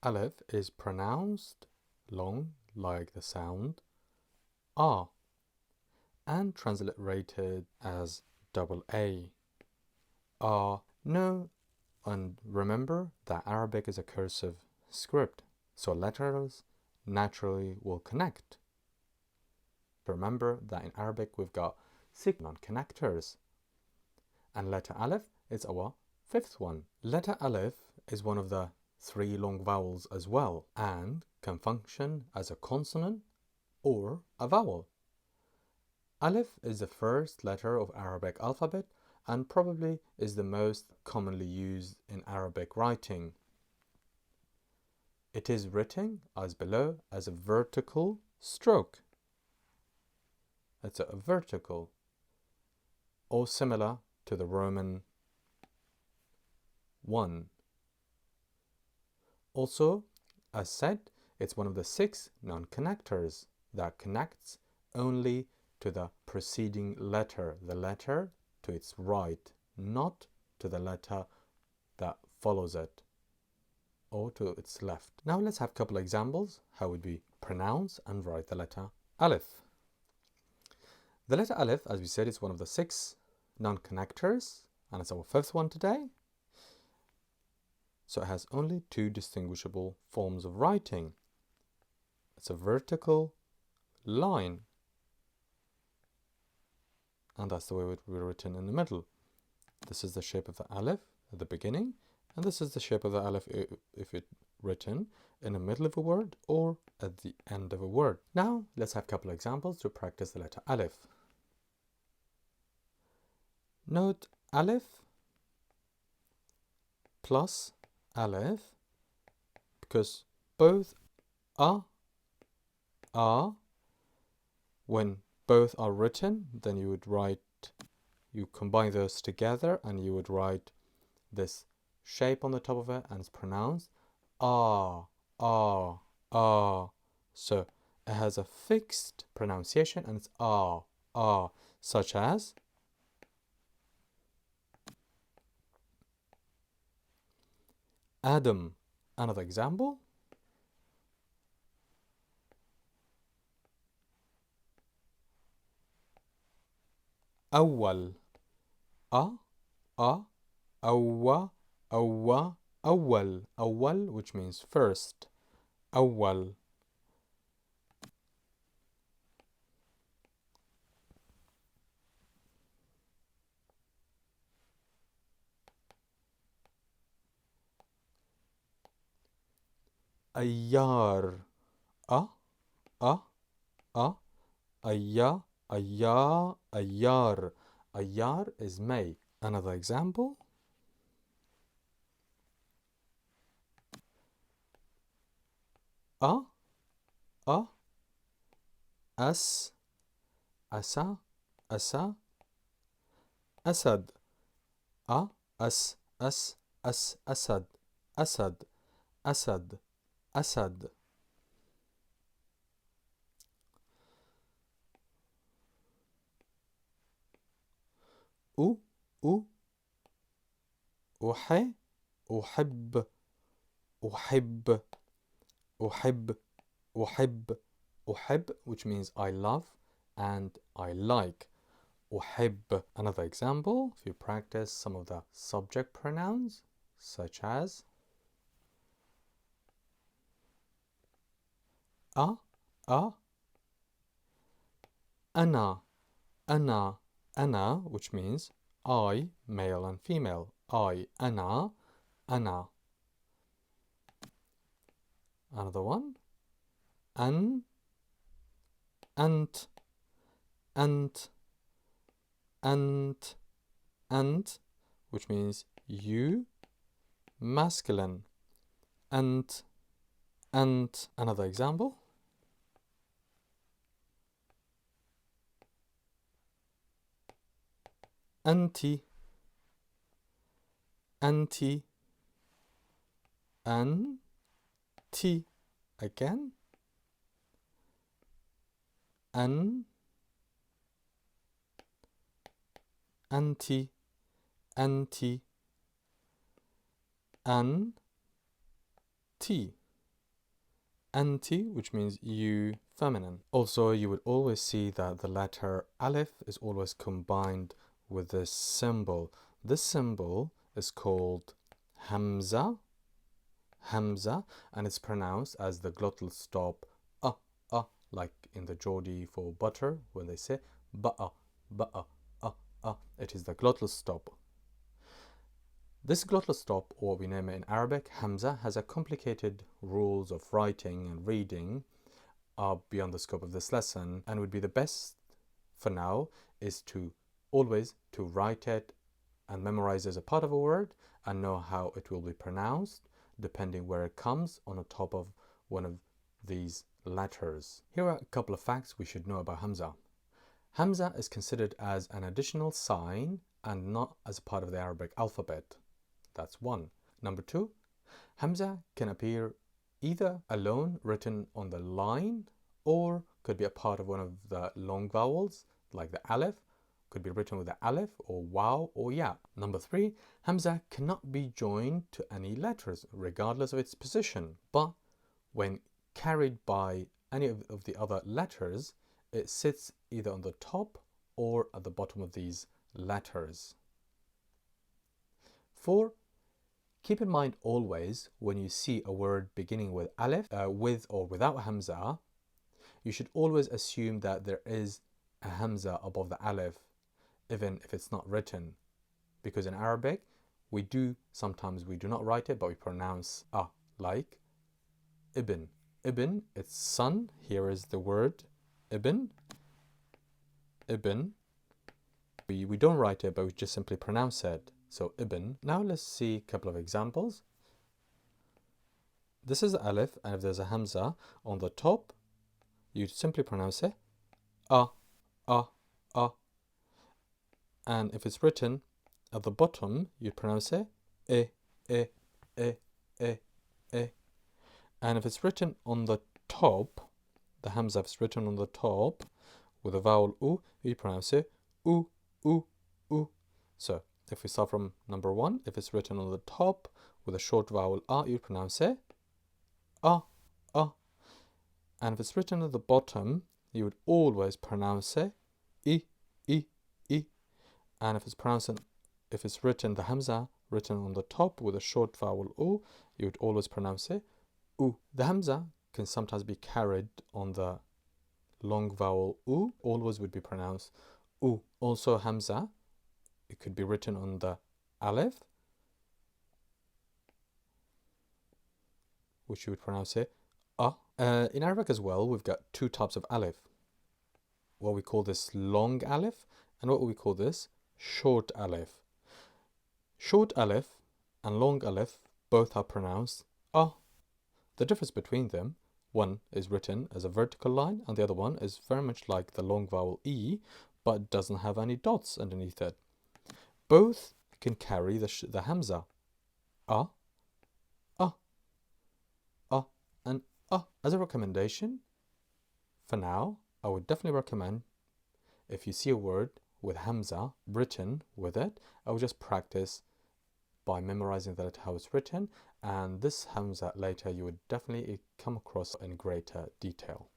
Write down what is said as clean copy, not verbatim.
Aleph is pronounced long like the sound ah and transliterated as double A. No, and remember that Arabic is a cursive script, so letters naturally will connect. Remember that in Arabic we've got 6 non-connectors, and letter Aleph is our 5th one. Letter Aleph is one of the 3 long vowels as well, and can function as a consonant or a vowel. Aleph is the first letter of Arabic alphabet and probably is the most commonly used in Arabic writing. It is written as below as a vertical stroke. It's a vertical, or similar to the Roman 1. Also, as said, it's one of the 6 non-connectors that connects only to the preceding letter, the letter to its right, not to the letter that follows it or to its left. Now let's have a couple of examples how would we pronounce and write the letter Aleph. The letter Aleph, as we said, is one of the 6 non-connectors, and it's our 5th one today. So it has only 2 distinguishable forms of writing. It's a vertical line, and that's the way it will be written in the middle. This is the shape of the Aleph at the beginning, and this is the shape of the Aleph if it's written in the middle of a word or at the end of a word. Now let's have a couple of examples to practice the letter Aleph. Note Aleph plus Aleph, because both are, when both are written, then you would write, you combine those together and you would write this shape on the top of it, and it's pronounced ah. So it has a fixed pronunciation and it's ah, such as Adam. Another example, أول أول أول, which means first. أول. أيار أيار. أيار is May. Another example, أس أسا أسد. أس أسد أسد. أحب which means I love and I like. أحب. Another example, if you practice some of the subject pronouns, such as أنا, which means I, male and female. I, أنا. Another one, أنت, which means you, masculine. أنت. Another example, أنتِ again, أنتِ anti, which means you, feminine. Also, you would always see that the letter alif is always combined with this symbol. This symbol is called hamza, hamza, and it's pronounced as the glottal stop like in the Geordie for butter when they say ba'a, ba'a, it is the glottal stop. This glottal stop, or we name it in Arabic hamza, has a complicated rules of writing and reading beyond the scope of this lesson, and would be the best for now is to always to write it and memorize as a part of a word and know how it will be pronounced depending where it comes on the top of one of these letters. Here are a couple of facts we should know about hamza. Hamza is considered as an additional sign and not as a part of the Arabic alphabet. That's one. Number two, hamza can appear either alone written on the line or could be a part of one of the long vowels like the alif, could be written with the alif or waw or ya. Number three, hamza cannot be joined to any letters regardless of its position, but when carried by any of the other letters, it sits either on the top or at the bottom of these letters. 4. Keep in mind always when you see a word beginning with alif, with or without hamza, you should always assume that there is a hamza above the alif, even if it's not written. Because in Arabic, we do not write it, but we pronounce like ibn. Ibn, it's son. Here is the word ibn. Ibn. We don't write it, but we just simply pronounce it. So ibn. Now let's see a couple of examples. This is the alif, and if there's a hamza on the top, you simply pronounce it a. And if it's written at the bottom, you pronounce it e. And if it's written on the top, the hamza is written on the top with a vowel u, you pronounce it u. So if we start from number one, if it's written on the top with a short vowel you pronounce it a. And if it's written at the bottom, you would always pronounce it I. And if it's written the hamza written on the top with a short vowel u, you would always pronounce it u. The hamza can sometimes be carried on the long vowel u, always would be pronounced u. Also hamza, it could be written on the alif, which you would pronounce it a. In Arabic as well, we've got two types of alif. What we call this long alif and what we call this short alif. Short alif and long alif both are pronounced a. The difference between them, one is written as a vertical line and the other one is very much like the long vowel e, but doesn't have any dots underneath it. Both can carry the hamza a, and a. As a recommendation, for now, I would definitely recommend if you see a word with hamza written with it, I would just practice by memorizing that how it's written, and this hamza later you would definitely come across in greater detail.